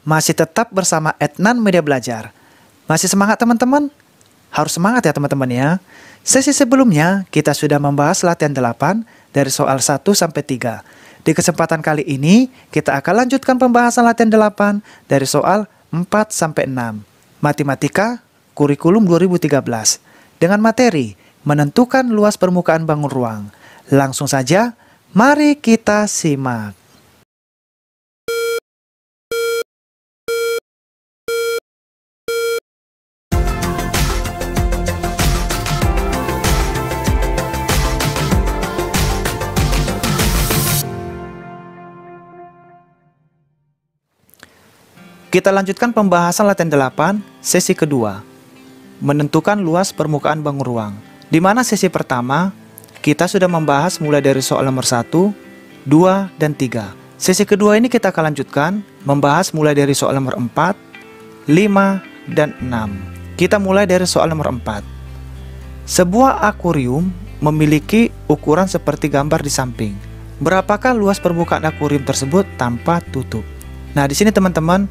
Masih tetap bersama Etnan Media Belajar. Masih semangat teman-teman? Harus semangat ya teman-teman ya. Sesi sebelumnya kita sudah membahas latihan 8 dari soal 1 sampai 3. Di kesempatan kali ini kita akan lanjutkan pembahasan latihan 8 dari soal 4 sampai 6. Matematika Kurikulum 2013 dengan materi menentukan luas permukaan bangun ruang. Langsung saja, mari kita simak. Kita lanjutkan pembahasan latihan 8, sesi kedua. Menentukan luas permukaan bangun ruang. Di mana sesi pertama, kita sudah membahas mulai dari soal nomor 1, 2, dan 3. Sesi kedua ini kita akan lanjutkan, membahas mulai dari soal nomor 4, 5, dan 6. Kita mulai dari soal nomor 4. Sebuah akuarium memiliki ukuran seperti gambar di samping. Berapakah luas permukaan akuarium tersebut tanpa tutup? Nah, di sini teman-teman,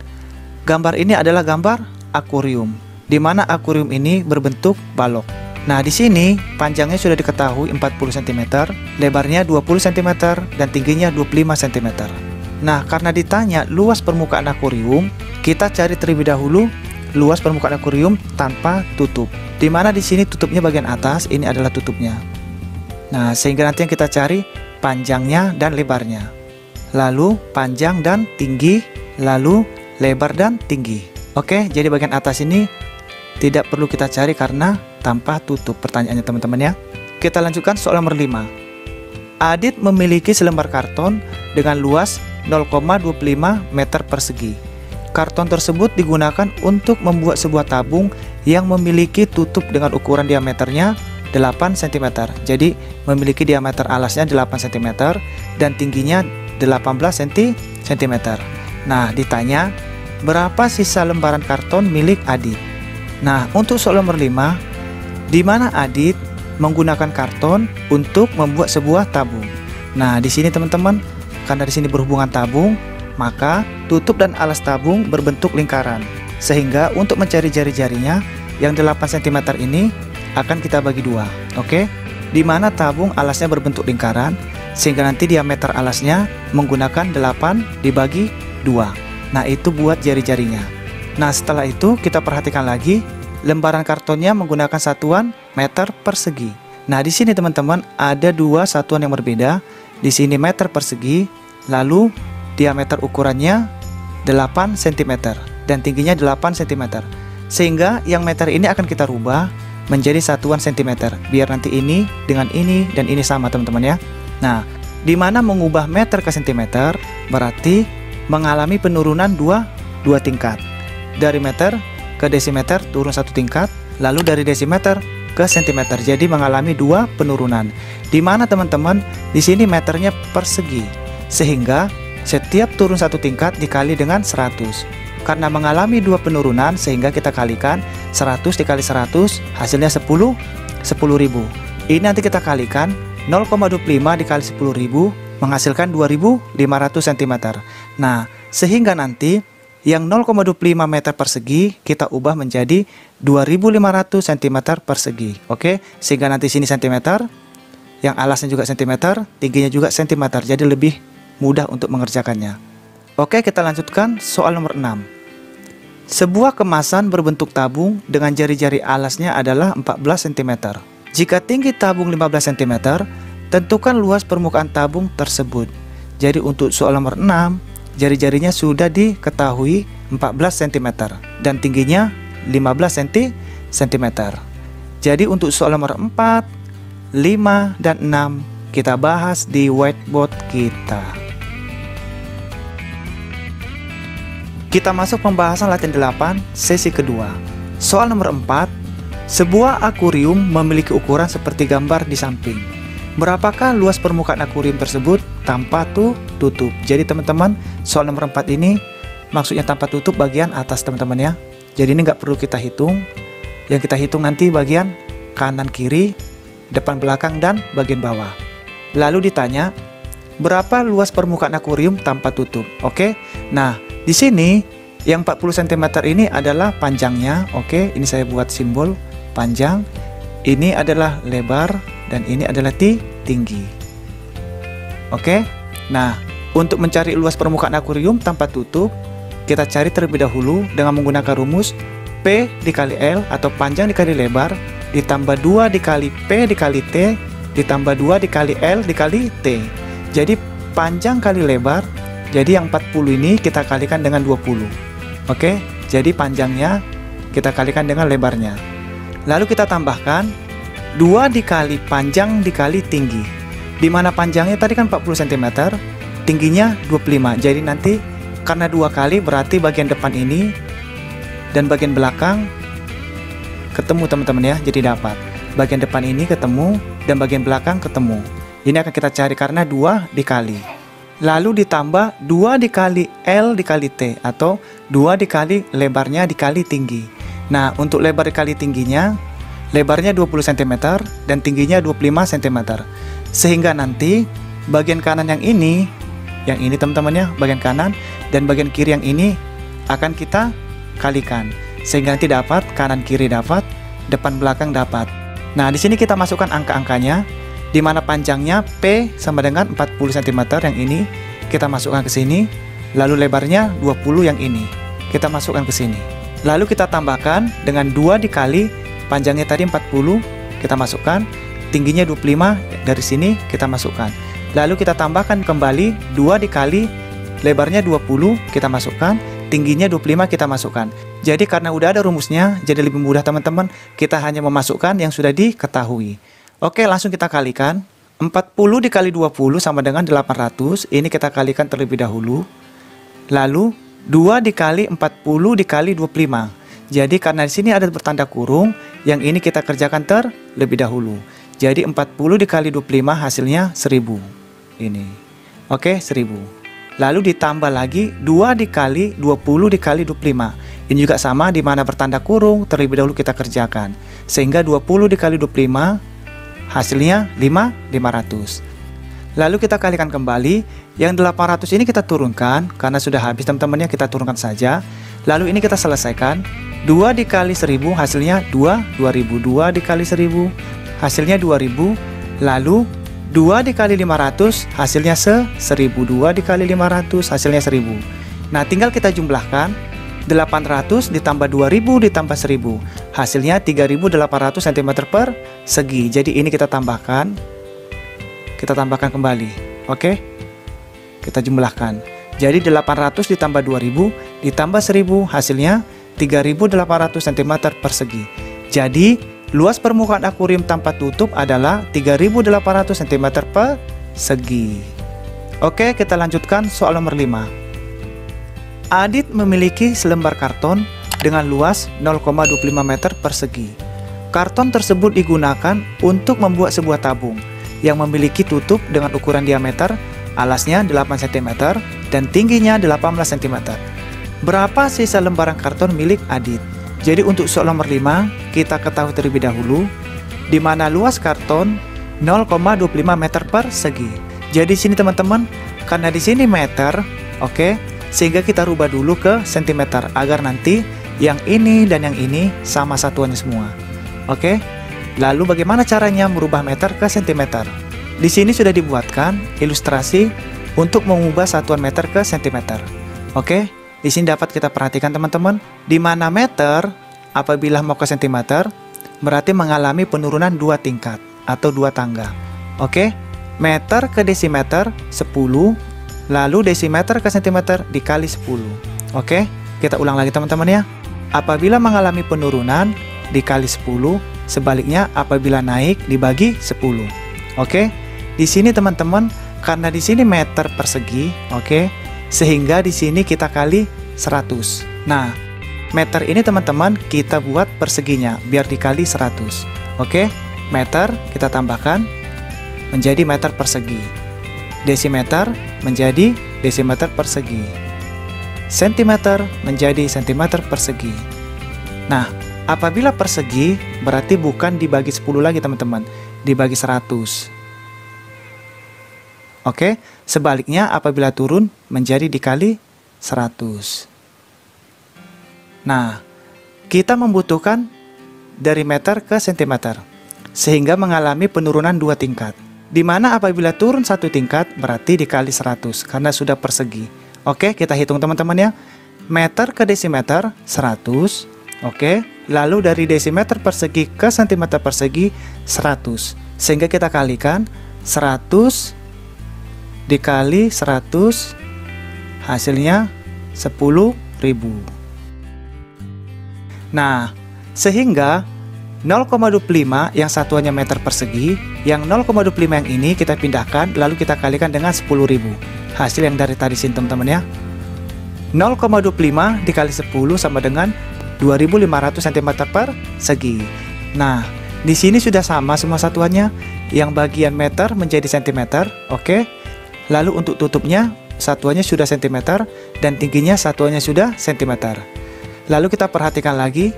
gambar ini adalah gambar akuarium, di mana akuarium ini berbentuk balok. Nah, di sini panjangnya sudah diketahui 40 cm, lebarnya 20 cm, dan tingginya 25 cm. Nah, karena ditanya luas permukaan akuarium, kita cari terlebih dahulu luas permukaan akuarium tanpa tutup. Di mana di sini tutupnya bagian atas, ini adalah tutupnya. Nah, sehingga nanti yang kita cari panjangnya dan lebarnya. Lalu panjang dan tinggi, lalu lebar dan tinggi. Oke, jadi bagian atas ini tidak perlu kita cari karena tanpa tutup pertanyaannya teman-teman ya. Kita lanjutkan soal nomor 5. Adit memiliki selembar karton dengan luas 0,25 meter persegi. Karton tersebut digunakan untuk membuat sebuah tabung yang memiliki tutup dengan ukuran diameternya 8 cm. Jadi memiliki diameter alasnya 8 cm dan tingginya 18 cm. Nah, ditanya berapa sisa lembaran karton milik Adit. Nah, untuk soal nomor 5, di mana Adit menggunakan karton untuk membuat sebuah tabung. Nah, di sini teman-teman, karena di sini berhubungan tabung, maka tutup dan alas tabung berbentuk lingkaran. Sehingga untuk mencari jari-jarinya, yang 8 cm ini akan kita bagi dua. Oke? Di mana tabung alasnya berbentuk lingkaran, sehingga nanti diameter alasnya menggunakan 8 dibagi 2. Nah, itu buat jari-jarinya. Nah, setelah itu kita perhatikan lagi lembaran kartonnya menggunakan satuan meter persegi. Nah, di sini teman-teman ada dua satuan yang berbeda. Di sini meter persegi, lalu diameter ukurannya 8 cm dan tingginya 8 cm. Sehingga yang meter ini akan kita rubah menjadi satuan cm biar nanti ini dengan ini dan ini sama teman-teman ya. Nah, di mana mengubah meter ke cm berarti mengalami penurunan dua tingkat. Dari meter ke desimeter turun 1 tingkat, lalu dari desimeter ke sentimeter. Jadi mengalami 2 penurunan. Di mana teman-teman di sini meternya persegi. Sehingga setiap turun 1 tingkat dikali dengan 100. Karena mengalami 2 penurunan sehingga kita kalikan 100 dikali 100 hasilnya 10.000. Ini nanti kita kalikan 0,25 dikali 10.000 menghasilkan 2.500 cm. Nah, sehingga nanti yang 0,25 meter persegi kita ubah menjadi 2.500 cm persegi. Oke, sehingga nanti sini cm, yang alasnya juga cm, tingginya juga cm. Jadi lebih mudah untuk mengerjakannya. Oke, kita lanjutkan soal nomor 6. Sebuah kemasan berbentuk tabung dengan jari-jari alasnya adalah 14 cm. Jika tinggi tabung 15 cm, tentukan luas permukaan tabung tersebut. Jadi untuk soal nomor 6, jari-jarinya sudah diketahui 14 cm dan tingginya 15 cm. Jadi untuk soal nomor 4, 5, dan 6 kita bahas di whiteboard kita. Kita masuk pembahasan latihan 8 sesi kedua. Soal nomor 4, sebuah akuarium memiliki ukuran seperti gambar di samping. Berapakah luas permukaan akuarium tersebut tanpa tutup? Jadi teman-teman, soal nomor 4 ini maksudnya tanpa tutup bagian atas teman-teman ya. Jadi ini nggak perlu kita hitung. Yang kita hitung nanti bagian kanan kiri, depan belakang, dan bagian bawah. Lalu ditanya, berapa luas permukaan akuarium tanpa tutup? Oke. Nah, di sini Yang 40 cm ini adalah panjangnya. Oke, ini saya buat simbol panjang. Ini adalah lebar dan ini adalah tinggi. Oke. Nah, untuk mencari luas permukaan akuarium tanpa tutup, kita cari terlebih dahulu dengan menggunakan rumus P dikali L atau panjang dikali lebar ditambah 2 dikali P dikali T ditambah 2 dikali L dikali T. Jadi panjang kali lebar, jadi yang 40 ini kita kalikan dengan 20. Oke, jadi panjangnya kita kalikan dengan lebarnya. Lalu kita tambahkan 2 dikali panjang dikali tinggi. Dimana panjangnya tadi kan 40 cm, tingginya 25. Jadi nanti karena 2 kali berarti bagian depan ini dan bagian belakang ketemu teman-teman ya. Jadi dapat bagian depan ini ketemu dan bagian belakang ketemu. Ini akan kita cari karena 2 dikali. Lalu ditambah 2 dikali L dikali T atau 2 dikali lebarnya dikali tinggi. Nah, untuk lebar dikali tingginya, lebarnya 20 cm dan tingginya 25 cm. Sehingga nanti bagian kanan yang ini teman-teman ya, bagian kanan dan bagian kiri yang ini akan kita kalikan. Sehingga nanti dapat kanan kiri dapat, depan belakang dapat. Nah, di sini kita masukkan angka-angkanya, di mana panjangnya P sama dengan 40 cm yang ini kita masukkan ke sini, lalu lebarnya 20 yang ini kita masukkan ke sini. Lalu kita tambahkan dengan 2 dikali panjangnya tadi 40 kita masukkan, tingginya 25 dari sini kita masukkan. Lalu kita tambahkan kembali 2 dikali lebarnya 20 kita masukkan, tingginya 25 kita masukkan. Jadi karena udah ada rumusnya, jadi lebih mudah teman-teman, kita hanya memasukkan yang sudah diketahui. Oke, langsung kita kalikan. 40 dikali 20 sama dengan 800. Ini kita kalikan terlebih dahulu. Lalu 2 dikali 40 dikali 25. Jadi karena di sini ada bertanda kurung, yang ini kita kerjakan terlebih dahulu. Jadi 40 dikali 25 hasilnya 1000. Ini. Oke, 1000. Lalu ditambah lagi 2 dikali 20 dikali 25. Ini juga sama, di mana bertanda kurung terlebih dahulu kita kerjakan. Sehingga 20 dikali 25 hasilnya 500. Lalu kita kalikan kembali. Yang 800 ini kita turunkan karena sudah habis teman-teman ya, kita turunkan saja. Lalu ini kita selesaikan. 2 dikali 1000 hasilnya 2000. 2 dikali 1000 hasilnya 2000. Lalu 2 dikali 500 hasilnya 1000. 2 dikali 500 hasilnya 1000. Nah, tinggal kita jumlahkan. 800 ditambah 2000 ditambah 1000 hasilnya 3800 cm persegi. Jadi ini kita tambahkan kembali. Oke, kita jumlahkan. Jadi 800 ditambah 2000 ditambah 1000 hasilnya 3800 cm persegi. Jadi luas permukaan akuarium tanpa tutup adalah 3800 cm persegi. Oke, kita lanjutkan soal nomor 5. Adit memiliki selembar karton dengan luas 0,25 meter persegi. Karton tersebut digunakan untuk membuat sebuah tabung yang memiliki tutup dengan ukuran diameter alasnya 8 cm dan tingginya 18 cm. Berapa sisa lembaran karton milik Adit? Jadi untuk soal nomor 5 kita ketahui terlebih dahulu di mana luas karton 0,25 meter persegi. Jadi sini teman-teman, karena di sini meter, oke. Sehingga kita rubah dulu ke sentimeter agar nanti yang ini dan yang ini sama satuannya semua. Oke. Lalu bagaimana caranya merubah meter ke sentimeter? Di sini sudah dibuatkan ilustrasi untuk mengubah satuan meter ke sentimeter. Oke. Di sini dapat kita perhatikan teman-teman, di mana meter apabila mau ke sentimeter berarti mengalami penurunan 2 tingkat atau 2 tangga. Oke. Meter ke desimeter 10. Lalu desimeter ke sentimeter dikali 10. Oke, kita ulang lagi teman-teman ya. Apabila mengalami penurunan dikali 10, sebaliknya apabila naik dibagi 10. Oke. Di sini teman-teman, karena di sini meter persegi, oke, sehingga di sini kita kali 100. Nah, meter ini teman-teman kita buat perseginya biar dikali 100. Oke, meter kita tambahkan menjadi meter persegi. Desimeter menjadi desimeter persegi. Sentimeter menjadi sentimeter persegi. Nah, apabila persegi berarti bukan dibagi 10 lagi teman-teman, dibagi 100. Oke, sebaliknya apabila turun menjadi dikali 100. Nah, kita membutuhkan dari meter ke sentimeter, sehingga mengalami penurunan 2 tingkat. Di mana apabila turun 1 tingkat berarti dikali 100 karena sudah persegi. Oke, kita hitung teman-teman ya. Meter ke desimeter 100. Oke, lalu dari desimeter persegi ke sentimeter persegi 100. Sehingga kita kalikan 100 dikali 100, hasilnya 10.000. Nah, sehingga 0,25 yang satuannya meter persegi, yang 0,25 yang ini kita pindahkan lalu kita kalikan dengan 10.000. Hasil yang dari tadi sini teman-teman ya. 0,25 dikali 10 sama dengan 2500 cm persegi. Nah, di sini sudah sama semua satuannya. Yang bagian meter menjadi cm, oke. Lalu untuk tutupnya satuannya sudah cm dan tingginya satuannya sudah cm. Lalu kita perhatikan lagi.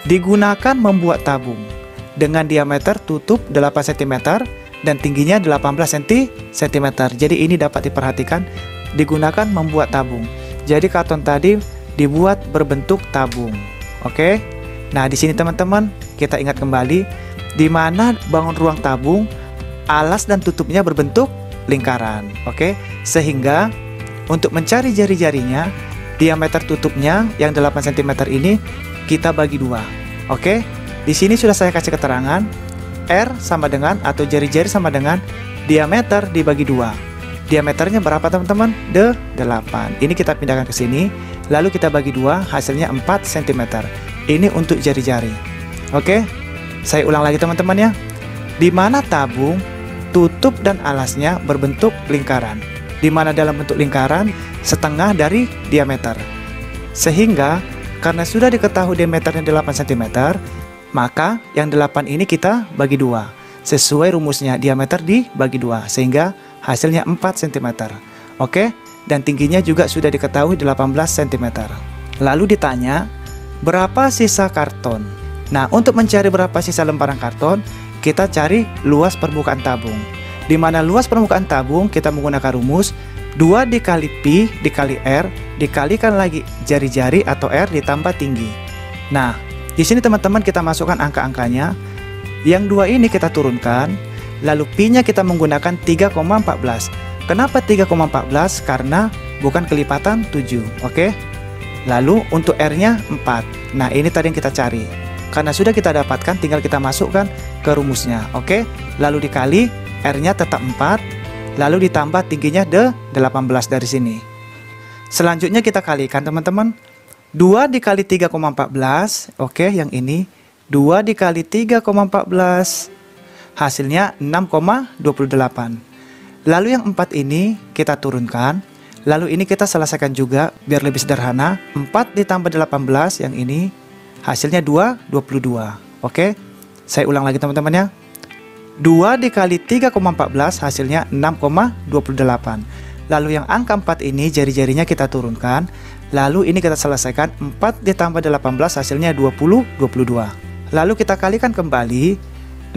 Digunakan membuat tabung dengan diameter tutup 8 cm dan tingginya 18 cm. Jadi ini dapat diperhatikan digunakan membuat tabung. Jadi karton tadi dibuat berbentuk tabung. Oke. Nah, di sini teman-teman kita ingat kembali di mana bangun ruang tabung alas dan tutupnya berbentuk lingkaran. Oke. Sehingga untuk mencari jari-jarinya diameter tutupnya yang 8 cm ini kita bagi 2. Oke, di sini sudah saya kasih keterangan R sama dengan atau jari-jari sama dengan diameter dibagi 2. Diameternya berapa teman-teman? 8. Ini kita pindahkan ke sini, lalu kita bagi 2, hasilnya 4 cm. Ini untuk jari-jari. Oke, saya ulang lagi teman-teman ya. Di mana tabung, tutup dan alasnya berbentuk lingkaran. Di mana dalam bentuk lingkaran setengah dari diameter. Sehingga karena sudah diketahui diameternya 8 cm, maka yang 8 ini kita bagi 2. Sesuai rumusnya diameter dibagi 2, sehingga hasilnya 4 cm. Oke, dan tingginya juga sudah diketahui 18 cm. Lalu ditanya, berapa sisa karton? Nah, untuk mencari berapa sisa lembaran karton, kita cari luas permukaan tabung. Di mana luas permukaan tabung kita menggunakan rumus 2 dikali pi dikali r dikalikan lagi jari-jari atau r ditambah tinggi. Nah, di sini teman-teman kita masukkan angka-angkanya. Yang 2 ini kita turunkan, lalu pi-nya kita menggunakan 3,14. Kenapa 3,14? Karena bukan kelipatan 7. Oke. Lalu untuk r-nya 4. Nah, ini tadi yang kita cari. Karena sudah kita dapatkan, tinggal kita masukkan ke rumusnya. Oke. Lalu dikali r-nya tetap 4. Lalu ditambah tingginya 18 dari sini. Selanjutnya kita kalikan teman-teman. 2 dikali 3,14. Oke, yang ini 2 dikali 3,14. Hasilnya 6,28. Lalu yang 4 ini kita turunkan. Lalu ini kita selesaikan juga biar lebih sederhana. 4 ditambah 18 yang ini hasilnya 22. Oke. Saya ulang lagi teman-teman ya. 2 dikali 3,14 hasilnya 6,28. Lalu yang angka 4 ini jari-jarinya kita turunkan. Lalu ini kita selesaikan 4 ditambah 18 hasilnya 22. Lalu kita kalikan kembali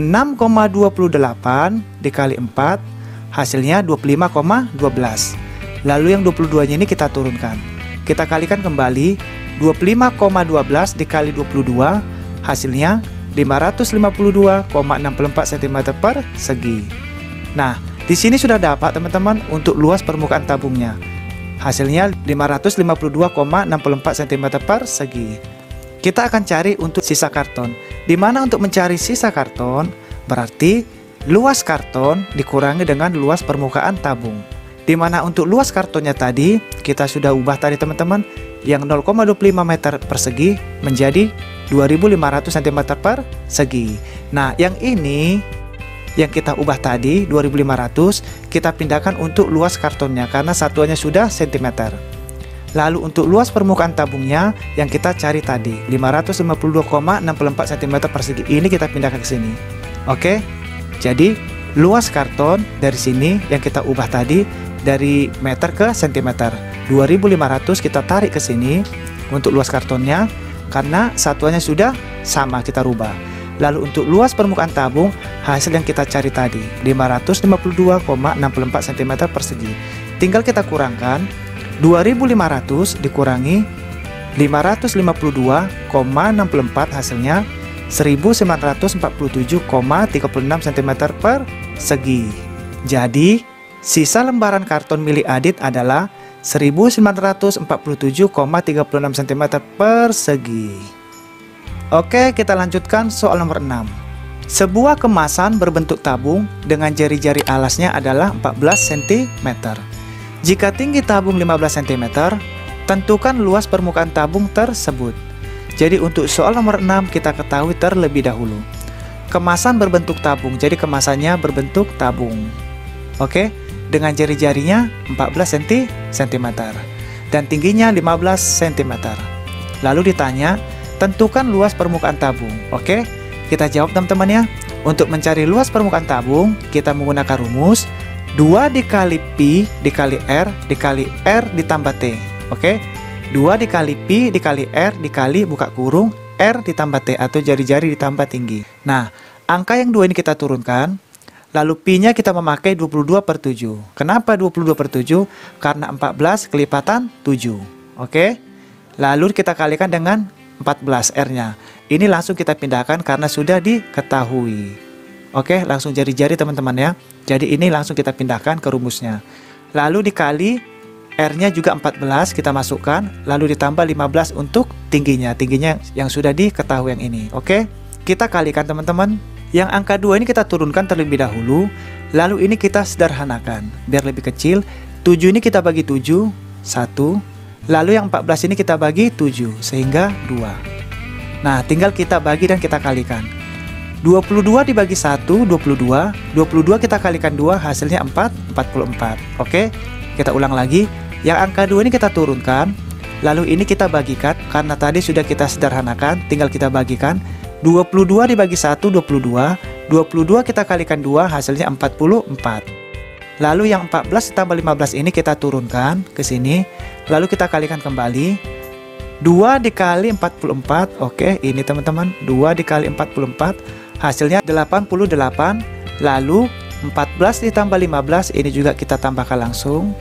6,28 dikali 4 hasilnya 25,12. Lalu yang 22 nya ini kita turunkan. Kita kalikan kembali 25,12 dikali 22 hasilnya 552,64 cm persegi. Nah, di sini sudah dapat teman-teman untuk luas permukaan tabungnya. Hasilnya 552,64 cm persegi. Kita akan cari untuk sisa karton. Di mana untuk mencari sisa karton, berarti luas karton dikurangi dengan luas permukaan tabung. Di mana untuk luas kartonnya tadi, kita sudah ubah tadi teman-teman, yang 0,25 meter persegi menjadi 2500 cm persegi. Nah, yang ini yang kita ubah tadi 2500 kita pindahkan untuk luas kartonnya karena satuannya sudah cm. Lalu untuk luas permukaan tabungnya yang kita cari tadi 552,64 cm persegi ini kita pindahkan ke sini. Oke. Jadi luas karton dari sini yang kita ubah tadi dari meter ke cm. 2500 kita tarik ke sini untuk luas kartonnya karena satuannya sudah sama kita rubah. Lalu untuk luas permukaan tabung hasil yang kita cari tadi 552,64 cm persegi. Tinggal kita kurangkan 2500 dikurangi 552,64 hasilnya 1947,36 cm persegi. Jadi, sisa lembaran karton milik Adit adalah 1947,36 cm persegi. Oke, kita lanjutkan soal nomor 6. Sebuah kemasan berbentuk tabung dengan jari-jari alasnya adalah 14 cm. Jika tinggi tabung 15 cm, tentukan luas permukaan tabung tersebut. Jadi untuk soal nomor 6 kita ketahui terlebih dahulu. Kemasan berbentuk tabung, jadi kemasannya berbentuk tabung. Oke, dengan jari-jarinya 14 cm dan tingginya 15 cm. Lalu ditanya, tentukan luas permukaan tabung. Oke, kita jawab teman-teman ya. Untuk mencari luas permukaan tabung, kita menggunakan rumus 2 dikali Pi dikali R dikali R ditambah T. Oke, 2 dikali Pi dikali R dikali buka kurung R ditambah T atau jari-jari ditambah tinggi. Nah, angka yang 2 ini kita turunkan, lalu Pi-nya kita memakai 22/7. Kenapa 22/7? Karena 14 kelipatan 7. Oke, lalu kita kalikan dengan 14 R-nya. Ini langsung kita pindahkan karena sudah diketahui. Oke, langsung jari-jari teman-teman ya. Jadi ini langsung kita pindahkan ke rumusnya. Lalu dikali R-nya juga 14 kita masukkan, lalu ditambah 15 untuk tingginya yang sudah diketahui yang ini. Oke, kita kalikan teman-teman. Yang angka 2 ini kita turunkan terlebih dahulu, lalu ini kita sederhanakan biar lebih kecil. 7 ini kita bagi 7, 1. Lalu yang 14 ini kita bagi 7, sehingga 2. Nah, tinggal kita bagi dan kita kalikan. 22 dibagi 1, 22. 22 kita kalikan 2, hasilnya 4, 44. Oke, kita ulang lagi. Yang angka 2 ini kita turunkan, lalu ini kita bagikan. Karena tadi sudah kita sederhanakan, tinggal kita bagikan. 22 dibagi 1, 22. 22 kita kalikan 2, hasilnya 44. Lalu yang 14 ditambah 15 ini kita turunkan ke sini, lalu kita kalikan kembali. 2 dikali 44, oke, ini teman-teman, 2 dikali 44, hasilnya 88. Lalu 14 ditambah 15, ini juga kita tambahkan langsung.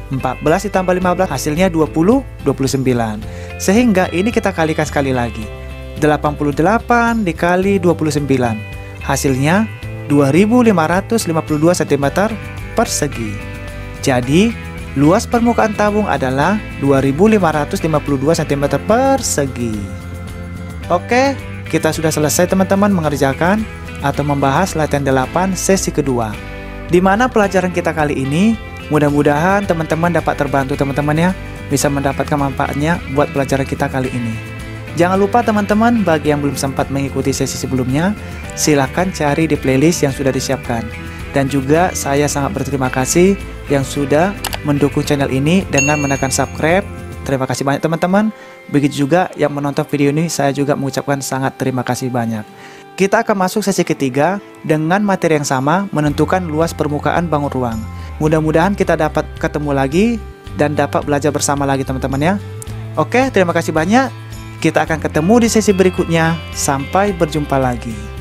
14 ditambah 15, hasilnya 29. Sehingga ini kita kalikan sekali lagi. 88 dikali 29, hasilnya 2552 cm persegi. Jadi, luas permukaan tabung adalah 2552 cm persegi. Oke, kita sudah selesai teman-teman mengerjakan atau membahas latihan 8 sesi kedua. Di mana pelajaran kita kali ini mudah-mudahan teman-teman dapat terbantu teman-teman ya, bisa mendapatkan manfaatnya buat pelajaran kita kali ini. Jangan lupa teman-teman, bagi yang belum sempat mengikuti sesi sebelumnya, silahkan cari di playlist yang sudah disiapkan. Dan juga saya sangat berterima kasih yang sudah mendukung channel ini dengan menekan subscribe. Terima kasih banyak teman-teman. Begitu juga yang menonton video ini, saya juga mengucapkan sangat terima kasih banyak. Kita akan masuk sesi ketiga dengan materi yang sama, menentukan luas permukaan bangun ruang. Mudah-mudahan kita dapat ketemu lagi dan dapat belajar bersama lagi teman-teman ya. Oke, terima kasih banyak. Kita akan ketemu di sesi berikutnya. Sampai berjumpa lagi.